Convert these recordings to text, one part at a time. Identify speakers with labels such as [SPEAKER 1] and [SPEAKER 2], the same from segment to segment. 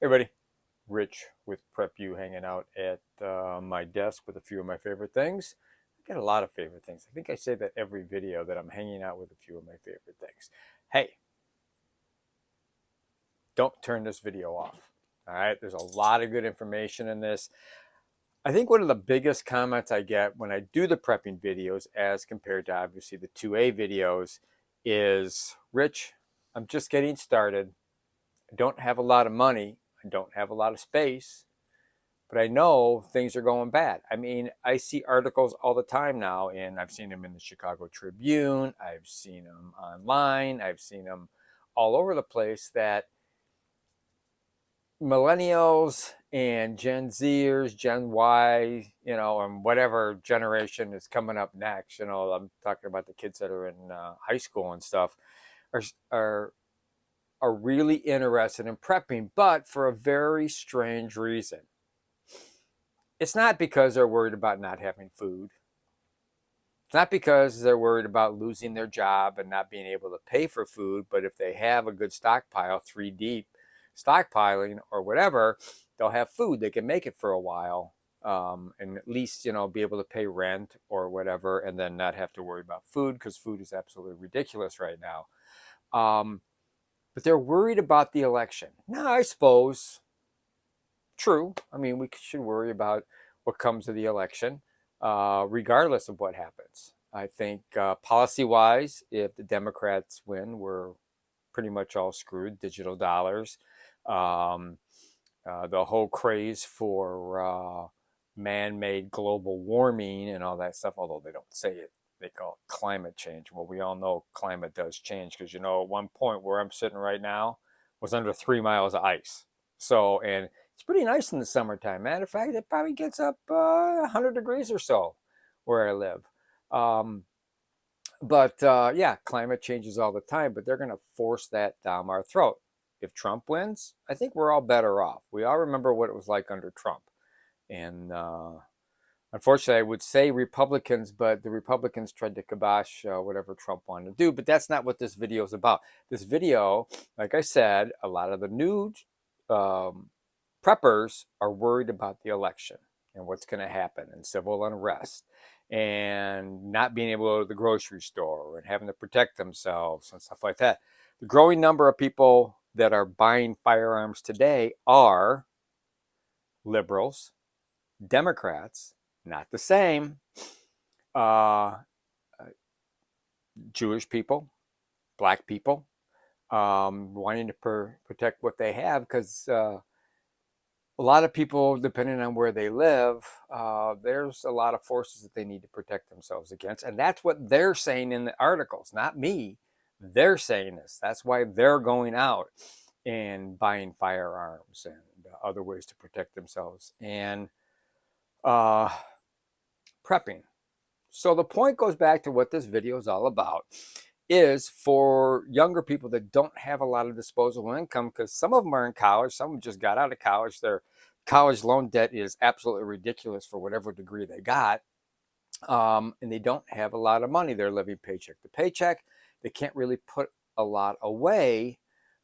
[SPEAKER 1] Everybody, Rich with Prep U hanging out at my desk with a few of my favorite things. I got a lot of favorite things. I think I say that every video that I'm hanging out with a few of my favorite things. Hey, don't turn this video off. All right, there's a lot of good information in this. I think one of the biggest comments I get when I do the prepping videos, as compared to obviously the 2A videos, is Rich, I'm just getting started. I don't have a lot of money. I don't have a lot of space, but I know things are going bad. I mean, I see articles all the time now, and I've seen them in the Chicago Tribune. I've seen them online. I've seen them all over the place that millennials and Gen Zers, Gen Y, and whatever generation is coming up next, I'm talking about the kids that are in high school and stuff, are, are are really interested in prepping, but for a very strange reason. It's not because they're worried about not having food. It's not because they're worried about losing their job and not being able to pay for food, but if they have a good stockpile, 3 deep stockpiling or whatever, they'll have food. They can make it for a while, and at least, be able to pay rent or whatever, and then not have to worry about food, because food is absolutely ridiculous right now. But they're worried about the election. Now, I suppose, true. I mean, we should worry about what comes of the election, regardless of what happens. I think policy-wise, if the Democrats win, we're pretty much all screwed. Digital dollars, um, the whole craze for man-made global warming and all that stuff, although they don't say it. They call it climate change. Well, we all know climate does change, because, at one point where I'm sitting right now was under 3 miles of ice. So, and it's pretty nice in the summertime. Matter of fact, it probably gets up 100 degrees or so where I live. But yeah, climate changes all the time, but they're going to force that down our throat. If Trump wins, I think we're all better off. We all remember what it was like under Trump. And unfortunately, I would say Republicans, but the Republicans tried to kibosh whatever Trump wanted to do. But that's not what this video is about. This video, like I said, a lot of the new preppers are worried about the election and what's going to happen, and civil unrest, and not being able to go to the grocery store and having to protect themselves and stuff like that. The growing number of people that are buying firearms today are liberals, Democrats, not the same, uh, Jewish people, black people, wanting to protect what they have, because a lot of people, depending on where they live, there's a lot of forces that they need to protect themselves against. And that's what they're saying in the articles, not me. They're saying this. That's why they're going out and buying firearms and other ways to protect themselves and prepping. So the point goes back to what this video is all about, is for younger people that don't have a lot of disposable income, because some of them are in college, some of them just got out of college. Their college loan debt is absolutely ridiculous for whatever degree they got, and they don't have a lot of money. They're living paycheck to paycheck. They can't really put a lot away,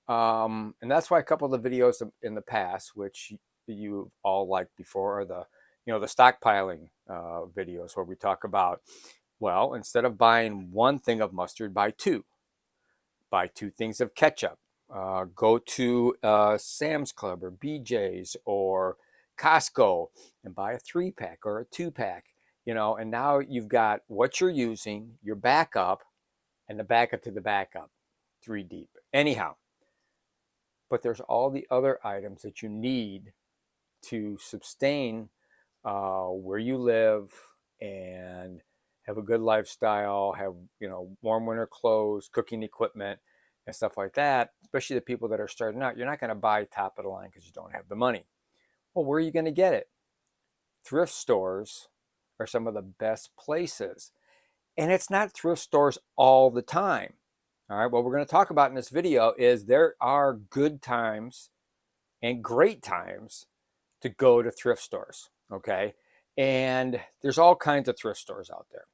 [SPEAKER 1] and that's why a couple of the videos in the past, which you've all liked before, are the stockpiling videos, where we talk about, well, instead of buying one thing of mustard, buy two. Buy 2 things of ketchup. Go to Sam's Club or BJ's or Costco and buy a 3-pack or a 2-pack. And now you've got what you're using, your backup, and the backup to the backup, 3 deep. Anyhow, but there's all the other items that you need to sustain where you live and have a good lifestyle, have, warm winter clothes, cooking equipment, and stuff like that. Especially the people that are starting out. You're not going to buy top of the line because you don't have the money. Well, where are you going to get it? Thrift stores are some of the best places. And it's not thrift stores all the time. All right, what we're going to talk about in this video is there are good times and great times to go to thrift stores, okay? And there's all kinds of thrift stores out there.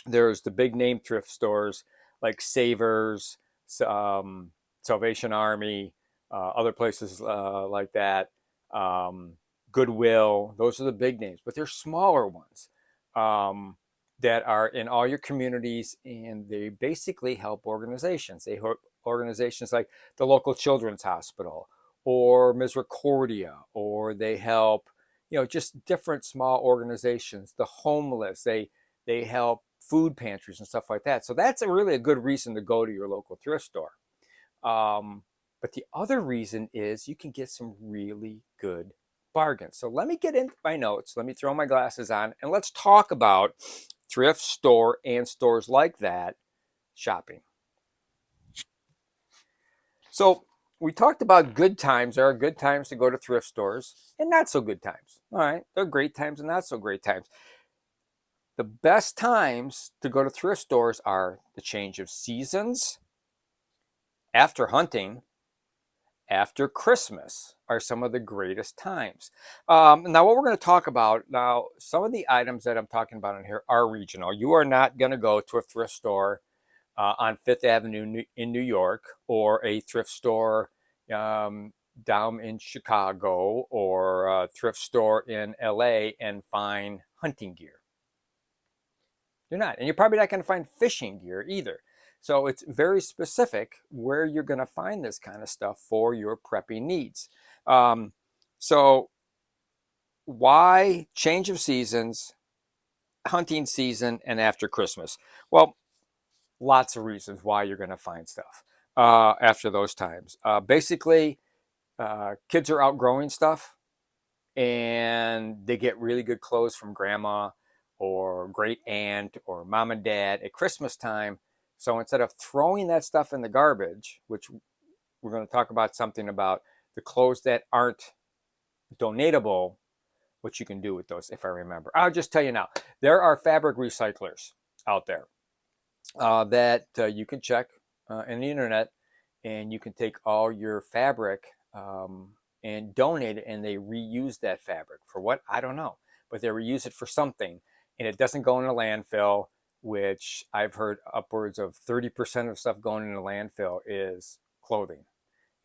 [SPEAKER 1] There's the big name thrift stores like Savers, Salvation Army, other places like that, um, Goodwill. Those are the big names, but there's smaller ones um, that are in all your communities, and they basically help organizations. They help organizations like the local children's hospital or Misericordia, or they help, just different small organizations, the homeless. They help food pantries and stuff like that. So that's really a good reason to go to your local thrift store. Um, but the other reason is you can get some really good bargains. So let me get into my notes. Let me throw my glasses on and let's talk about thrift store and stores like that shopping. So we talked about good times. There are good times to go to thrift stores and not so good times. All right. There are great times and not so great times. The best times to go to thrift stores are the change of seasons, after hunting, after Christmas are some of the greatest times. Now, what we're going to talk about now, some of the items that I'm talking about in here are regional. You are not going to go to a thrift store on Fifth Avenue in New York, or a thrift store down in Chicago, or a thrift store in LA and find hunting gear. You're not. And you're probably not going to find fishing gear either. So it's very specific where you're going to find this kind of stuff for your prepping needs. So why change of seasons, hunting season, and after Christmas? Well, lots of reasons why you're going to find stuff after those times. Basically, kids are outgrowing stuff, and they get really good clothes from grandma or great aunt or mom and dad at Christmas time. So instead of throwing that stuff in the garbage, which we're going to talk about something about the clothes that aren't donatable, what you can do with those, if I remember. I'll just tell you now, there are fabric recyclers out there that you can check in the internet, and you can take all your fabric and donate it, and they reuse that fabric for what? I don't know, but they reuse it for something, and it doesn't go in a landfill, which I've heard upwards of 30% of stuff going in a landfill is clothing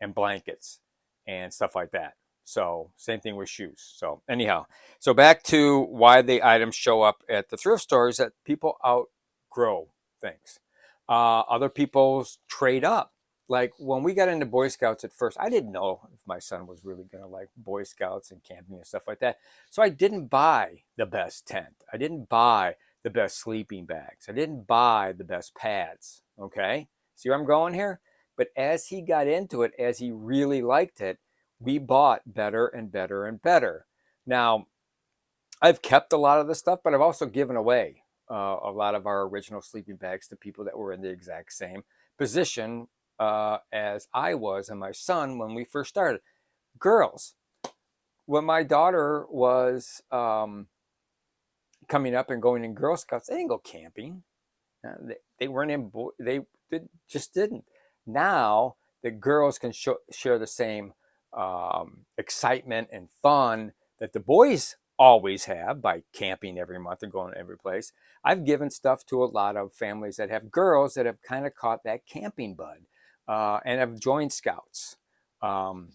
[SPEAKER 1] and blankets and stuff like that. So same thing with shoes. So anyhow, so back to why the items show up at the thrift stores, that people outgrow things. Other people trade up. Like when we got into Boy Scouts at first, I didn't know if my son was really going to like Boy Scouts and camping and stuff like that. So I didn't buy the best tent. I didn't buy the best sleeping bags. I didn't buy the best pads. Okay. See where I'm going here? But as he got into it, as he really liked it, we bought better and better and better. Now, I've kept a lot of the stuff, but I've also given away a lot of our original sleeping bags to people that were in the exact same position as I was and my son when we first started. Girls, when my daughter was coming up and going in Girl Scouts, they didn't go camping. They weren't in. Just didn't. Now the girls can share the same excitement and fun that the boys always have by camping every month and going to every place. I've given stuff to a lot of families that have girls that have kind of caught that camping bud and have joined Scouts, and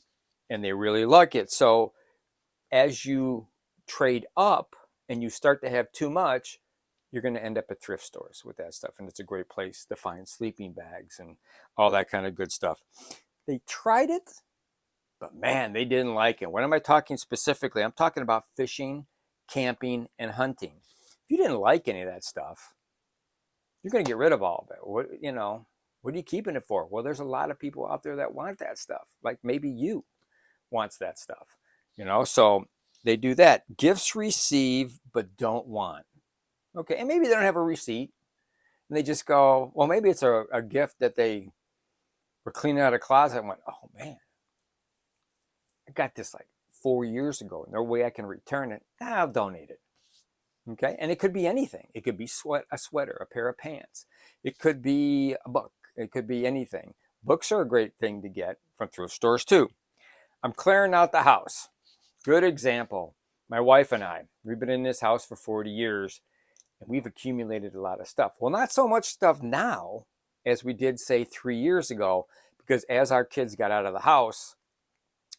[SPEAKER 1] they really like it. So as you trade up and you start to have too much, you're going to end up at thrift stores with that stuff. And it's a great place to find sleeping bags and all that kind of good stuff. They tried it, but man, they didn't like it. What am I talking specifically? I'm talking about fishing, camping, and hunting. If you didn't like any of that stuff, you're going to get rid of all of it. What are you keeping it for? Well, there's a lot of people out there that want that stuff. Like maybe you wants that stuff, so they do that. Gifts receive, but don't want. Okay, and maybe they don't have a receipt, and they just go, well, maybe it's a gift that they were cleaning out a closet and went, oh man, I got this like 4 years ago, and no way I can return it. I'll donate it. Okay, and it could be anything. It could be a sweater, a pair of pants. It could be a book. It could be anything. Books are a great thing to get from thrift stores too. I'm clearing out the house. Good example. My wife and I, we've been in this house for 40 years, and we've accumulated a lot of stuff. Well, not so much stuff now as we did, say, 3 years ago, because as our kids got out of the house,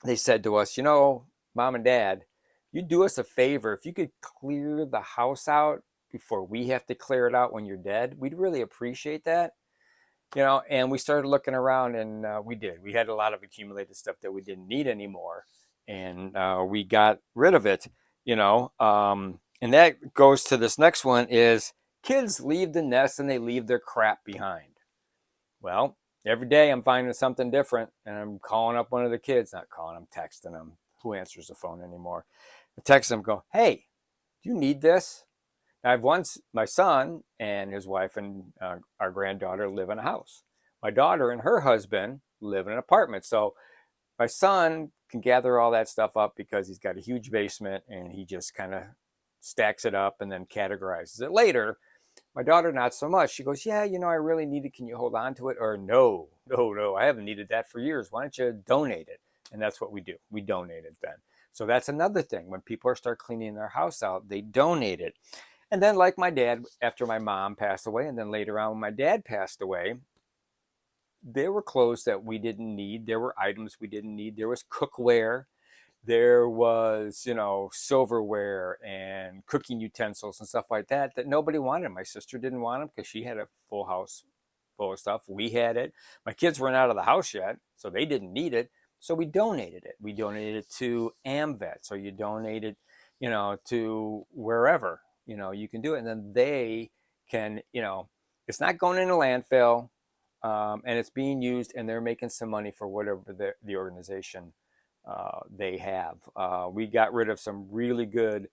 [SPEAKER 1] they said to us, you know, Mom and Dad, you do us a favor. If you could clear the house out before we have to clear it out when you're dead, we'd really appreciate that. You know, and we started looking around, and we did. We had a lot of accumulated stuff that we didn't need anymore, and we got rid of it. You know, and that goes to this next one: is kids leave the nest and they leave their crap behind. Well, every day I'm finding something different, and I'm calling up one of the kids. Not calling, I'm texting them. Who answers the phone anymore? I text them, go, hey, do you need this? I've once, my son and his wife and our granddaughter live in a house. My daughter and her husband live in an apartment. So my son can gather all that stuff up because he's got a huge basement and he just kind of stacks it up and then categorizes it later. My daughter, not so much. She goes, yeah, you know, I really need it. Can you hold on to it? Or no, no, no, I haven't needed that for years. Why don't you donate it? And that's what we do. We donate it then. So that's another thing. When people start cleaning their house out, they donate it. And then, like my dad, after my mom passed away, and then later on when my dad passed away, there were clothes that we didn't need. There were items we didn't need. There was cookware. There was, you know, silverware and cooking utensils and stuff like that that nobody wanted. My sister didn't want them because she had a full house full of stuff. We had it. My kids weren't out of the house yet, so they didn't need it. So we donated it. We donated it to AmVet. So you donate it, you know, to wherever, you know, you can do it. And then they can, you know, it's not going in a landfill, and it's being used, and they're making some money for whatever the organization they have. We got rid of some really good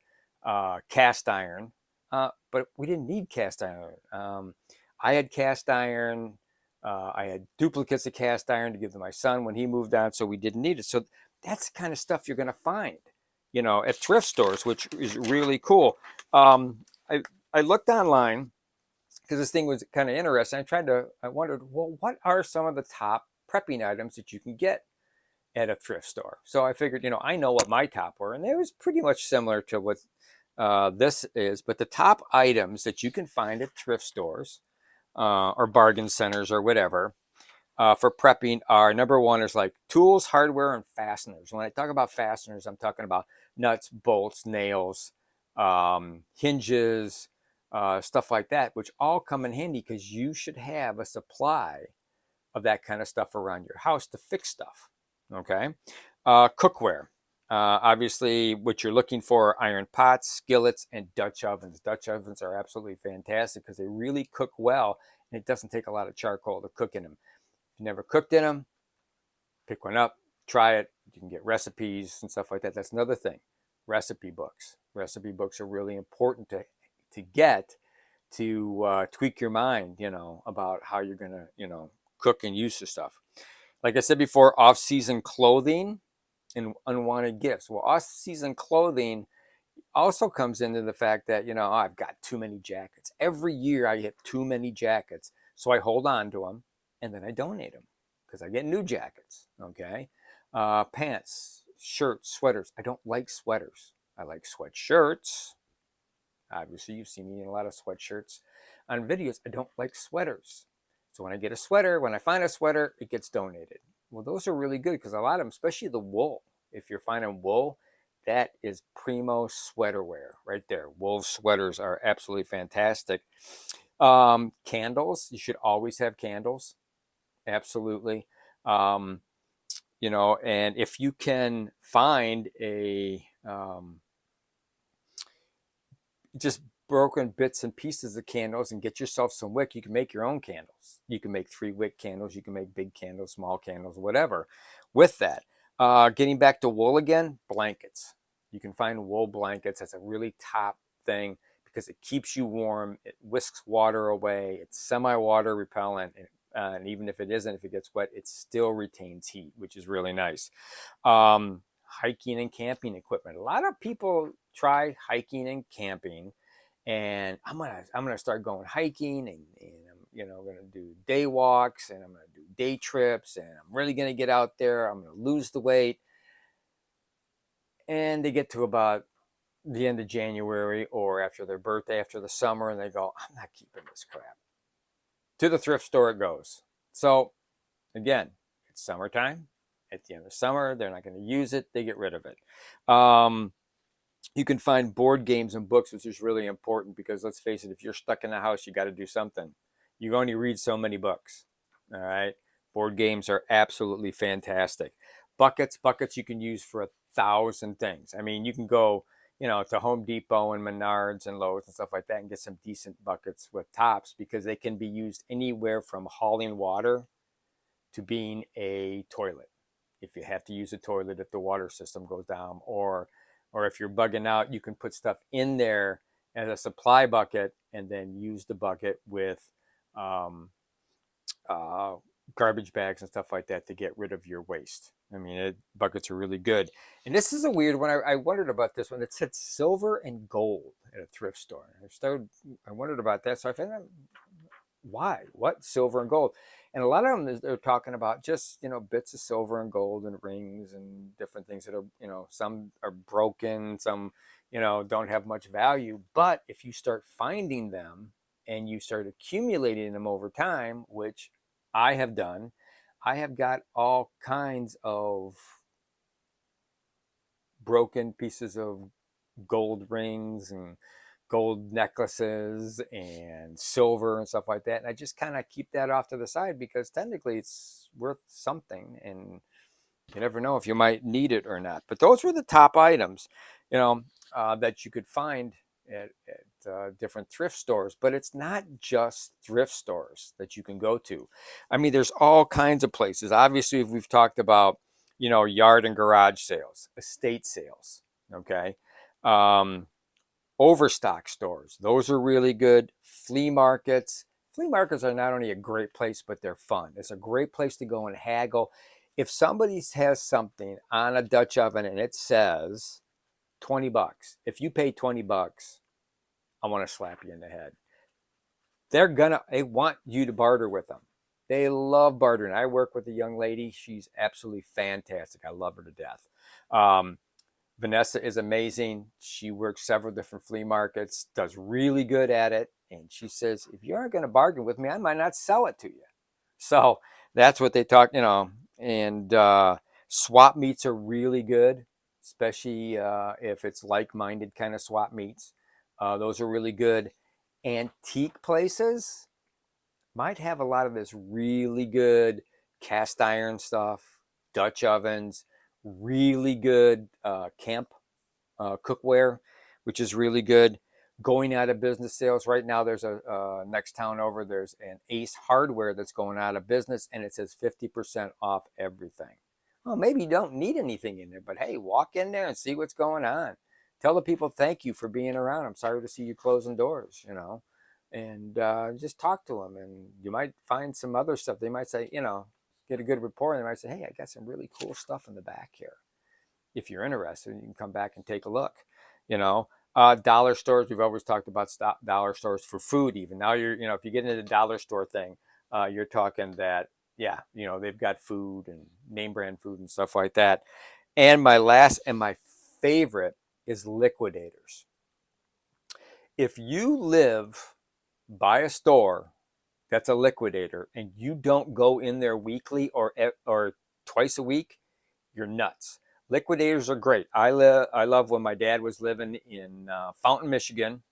[SPEAKER 1] cast iron, but we didn't need cast iron. I had cast iron. I had duplicates of cast iron to give to my son when he moved on, so we didn't need it. So that's the kind of stuff you're going to find, you know, at thrift stores, which is really cool. I, I looked online because this thing was kind of interesting. I wondered, well, what are some of the top prepping items that you can get at a thrift store? So I figured, you know, I know what my top were, and it was pretty much similar to what this is. But the top items that you can find at thrift stores or bargain centers or whatever for prepping are, number one is like tools, hardware, and fasteners. When I talk about fasteners, I'm talking about nuts, bolts, nails, hinges, stuff like that, which all come in handy because you should have a supply of that kind of stuff around your house to fix stuff. Okay. Cookware. Obviously, what you're looking for are iron pots, skillets, and Dutch ovens. Dutch ovens are absolutely fantastic because they really cook well, and it doesn't take a lot of charcoal to cook in them. If you never cooked in them, pick one up, try it. You can get recipes and stuff like that. That's another thing. Recipe books. Recipe books are really important to get to tweak your mind, you know, about how you're gonna, you know, cook and use the stuff. Like I said before, off-season clothing and unwanted gifts. Well, off-season clothing also comes into the fact that, you know, I've got too many jackets. Every year I get too many jackets. So I hold on to them and then I donate them because I get new jackets. Okay. Pants, shirts, sweaters. I don't like sweaters. I like sweatshirts. Obviously, you've seen me in a lot of sweatshirts on videos. I don't like sweaters. So when I get a sweater, when I find a sweater, it gets donated. Well, those are really good because a lot of them, especially the wool, if you're finding wool, that is primo sweater wear right there. Wool sweaters are absolutely fantastic. Candles, you should always have candles. Absolutely. Um, you know, and if you can find just broken bits and pieces of candles and get yourself some wick, you can make your own candles. You can make 3-wick candles. You can make big candles, small candles, whatever with that. Getting back to wool again, blankets. You can find wool blankets. That's a really top thing because it keeps you warm. It whisks water away. It's semi-water repellent. And even if it isn't, if it gets wet, it still retains heat, which is really nice. Hiking and camping equipment. A lot of people try hiking and camping, and I'm gonna start going hiking, and I'm gonna do day walks, and I'm gonna do day trips, and I'm really gonna get out there. I'm gonna lose the weight, and they get to about the end of January or after their birthday, after the summer, and they go, I'm not keeping this crap. To the thrift store it goes. So again, it's summertime. At the end of summer, they're not going to use it. They get rid of it. Um, you can find board games and books, which is really important because let's face it, if you're stuck in the house, you got to do something. You only read so many books. All right. Board games are absolutely fantastic. Buckets you can use for 1,000 things. I mean, you can go, to Home Depot and Menards and Lowe's and stuff like that and get some decent buckets with tops because they can be used anywhere from hauling water to being a toilet. If you have to use a toilet, if the water system goes down, or if you're bugging out, you can put stuff in there as a supply bucket and then use the bucket with um, uh, garbage bags and stuff like that to get rid of your waste. I mean, buckets are really good. And this is a weird one. I wondered about this one. It said silver and gold at a thrift store. I wondered about that. So I found out why, what silver and gold. And a lot of them, they're talking about just, bits of silver and gold and rings and different things that are, some are broken, some, don't have much value. But if you start finding them and you start accumulating them over time, which I have done, I have got all kinds of broken pieces of gold rings and gold necklaces and silver and stuff like that. And I just kind of keep that off to the side because technically it's worth something and you never know if you might need it or not. But those were the top items, that you could find at different thrift stores. But it's not just thrift stores that you can go to. I mean, there's all kinds of places. Obviously, we've talked about, yard and garage sales, estate sales, okay? Um, Overstock stores, those are really good. Flea markets. Flea markets are not only a great place, but they're fun. It's a great place to go and haggle. If somebody has something on a Dutch oven and it says $20, if you pay $20, I want to slap you in the head. They want you to barter with them. They love bartering. I work with a young lady. She's absolutely fantastic. I love her to death. Vanessa is amazing. She works several different flea markets, does really good at it. And she says, if you aren't going to bargain with me, I might not sell it to you. So that's what they talk, and swap meets are really good, especially if it's like-minded kind of swap meets. Those are really good. Antique places might have a lot of this really good cast iron stuff, Dutch ovens, really good camp cookware, which is really good. Going out of business sales right now. There's a next town over. There's an Ace Hardware that's going out of business, and it says 50% off everything. Well, maybe you don't need anything in there, but hey, walk in there and see what's going on. Tell the people thank you for being around. I'm sorry to see you closing doors, and just talk to them, and you might find some other stuff. They might say, get a good report, and they might say, hey, I got some really cool stuff in the back here. If you're interested, you can come back and take a look. Dollar stores, we've always talked about dollar stores for food. Even now, if you get into the dollar store thing, you're talking that, yeah, they've got food and name brand food and stuff like that. And my last and my favorite is liquidators. If you live by a store that's a liquidator and you don't go in there weekly or twice a week, you're nuts. Liquidators are great. I love when my dad was living in Fountain, Michigan,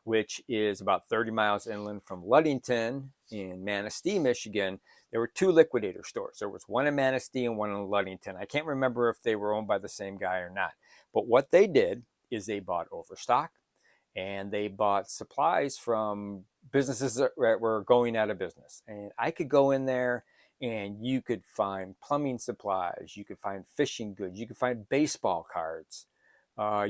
[SPEAKER 1] which is about 30 miles inland from Ludington. In Manistee, Michigan, there were two liquidator stores. There was one in Manistee and one in Ludington. I can't remember if they were owned by the same guy or not. But what they did is they bought overstock and they bought supplies from businesses that were going out of business. And I could go in there and you could find plumbing supplies, you could find fishing goods, you could find baseball cards,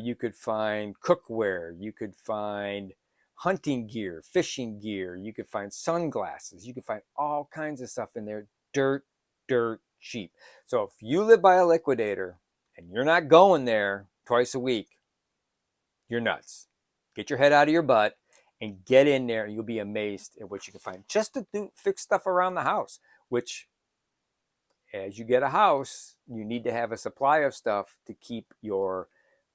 [SPEAKER 1] you could find cookware, you could find hunting gear, fishing gear, you could find sunglasses, you could find all kinds of stuff in there, dirt cheap. So if you live by a liquidator and you're not going there twice a week, you're nuts. Get your head out of your butt and get in there, and you'll be amazed at what you can find just to fix stuff around the house, which as you get a house, you need to have a supply of stuff to keep your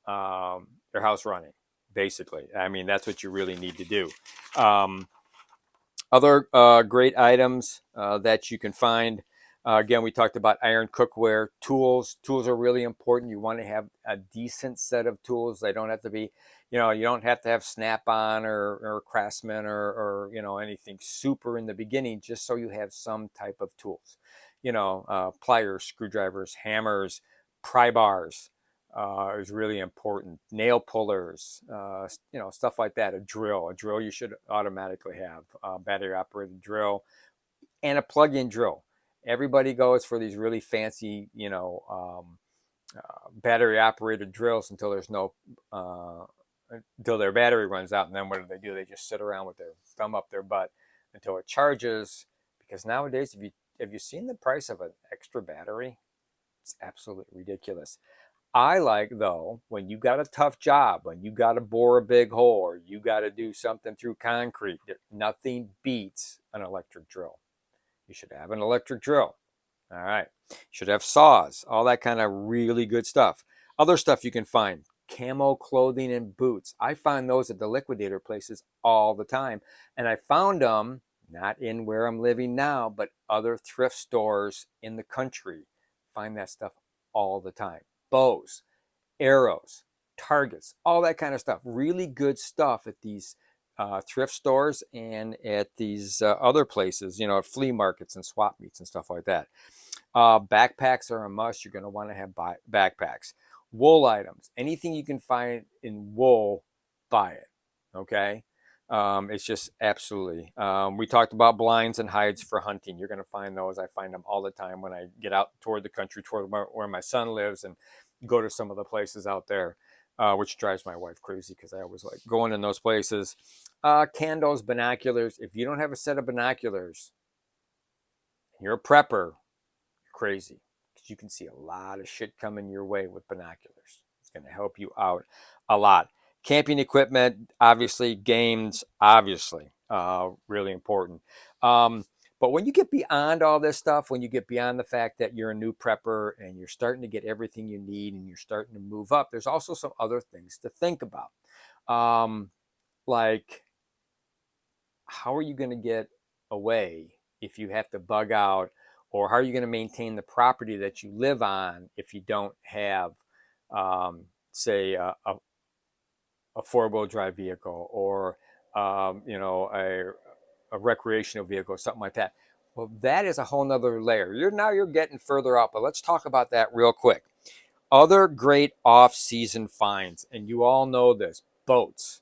[SPEAKER 1] house running, basically. I mean, that's what you really need to do. Other great items that you can find. Again, we talked about iron cookware, tools. Tools are really important. You want to have a decent set of tools. They don't have to be, you don't have to have Snap-on or Craftsman or anything super in the beginning, just so you have some type of tools. Pliers, screwdrivers, hammers, pry bars is really important. Nail pullers, stuff like that. A drill. A drill you should automatically have. A battery-operated drill and a plug-in drill. Everybody goes for these really fancy, battery-operated drills until there's no, until their battery runs out, and then what do? They just sit around with their thumb up their butt until it charges. Because nowadays, have you seen the price of an extra battery? It's absolutely ridiculous. I like, though, when you got a tough job, when you got to bore a big hole, or you got to do something through concrete, nothing beats an electric drill. You should have an electric drill. All right. You should have saws, all that kind of really good stuff. Other stuff you can find, camo clothing and boots. I find those at the liquidator places all the time. And I found them not in where I'm living now, but other thrift stores in the country. Find that stuff all the time. Bows, arrows, targets, all that kind of stuff. Really good stuff at these thrift stores and at these other places, at flea markets and swap meets and stuff like that. Backpacks are a must. You're going to want to have backpacks. Wool items, anything you can find in wool, buy it. Okay. It's just absolutely. We talked about blinds and hides for hunting. You're going to find those. I find them all the time when I get out toward the country, toward where my son lives, and go to some of the places out there, which drives my wife crazy because I always like going in those places. Candles, binoculars. If you don't have a set of binoculars, you're a prepper, you're crazy, because you can see a lot of shit coming your way with binoculars. It's going to help you out a lot. Camping equipment, obviously. Games, obviously, really important. But when you get beyond all this stuff, when you get beyond the fact that you're a new prepper and you're starting to get everything you need and you're starting to move up, there's also some other things to think about. Like, how are you going to get away if you have to bug out? Or how are you going to maintain the property that you live on if you don't have, say, a four-wheel drive vehicle, or a recreational vehicle, or something like that? Well, that is a whole nother layer. You're getting further up, but let's talk about that real quick. Other great off-season finds, and you all know this: boats.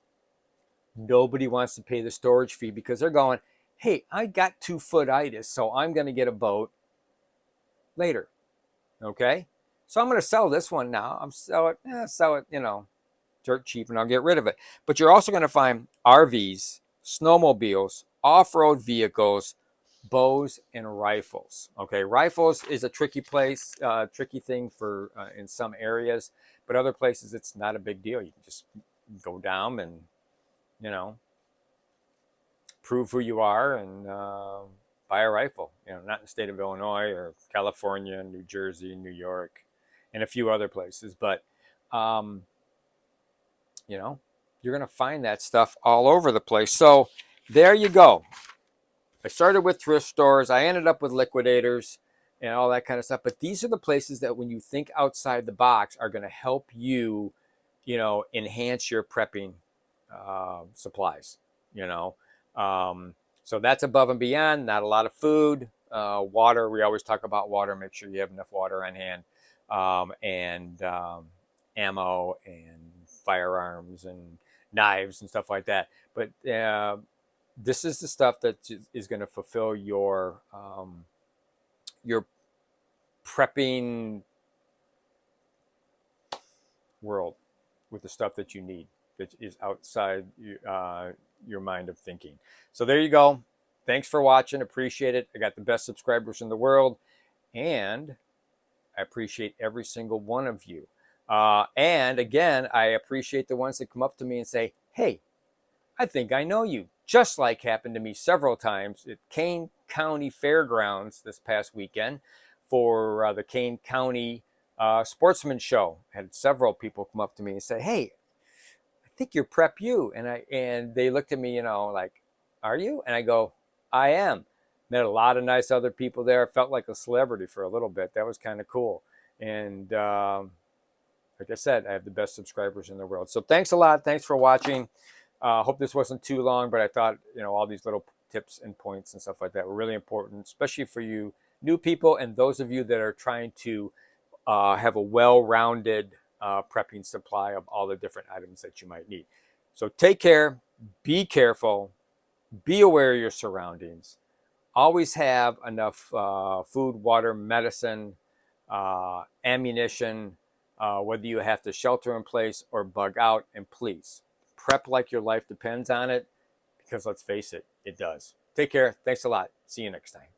[SPEAKER 1] Nobody wants to pay the storage fee because they're going, hey, I got 2-foot-itis, so I'm going to get a boat later. Okay, so I'm going to sell this one now. Sell it, dirt cheap, and I'll get rid of it. But you're also going to find RVs, snowmobiles, off-road vehicles, bows, and rifles. Okay, rifles is a tricky thing for in some areas, but other places it's not a big deal. You can just go down and prove who you are and buy a rifle. Not in the state of Illinois or California, New Jersey, New York, and a few other places, but you're going to find that stuff all over the place. So there you go. I started with thrift stores. I ended up with liquidators and all that kind of stuff. But these are the places that, when you think outside the box, are going to help you, enhance your prepping supplies. So that's above and beyond. Not a lot of food. Water. We always talk about water. Make sure you have enough water on hand. And ammo and firearms and knives and stuff like that. But this is the stuff that is going to fulfill your prepping world with the stuff that you need, that is outside your mind of thinking. So there you go. Thanks for watching. Appreciate it. I got the best subscribers in the world, and I appreciate every single one of you. And again, I appreciate the ones that come up to me and say, hey, I think I know you. Just like happened to me several times at Kane County Fairgrounds this past weekend for the Kane County Sportsman Show. I had several people come up to me and say, hey, I think you're Prep U. And they looked at me, like, are you? And I go, I am. Met a lot of nice other people there. Felt like a celebrity for a little bit. That was kind of cool. And like I said, I have the best subscribers in the world. So thanks a lot. Thanks for watching. Hope this wasn't too long, but I thought, all these little tips and points and stuff like that were really important, especially for you new people and those of you that are trying to have a well-rounded prepping supply of all the different items that you might need. So take care, be careful, be aware of your surroundings. Always have enough food, water, medicine, ammunition, whether you have to shelter in place or bug out. And please, prep like your life depends on it, because let's face it, it does. Take care. Thanks a lot. See you next time.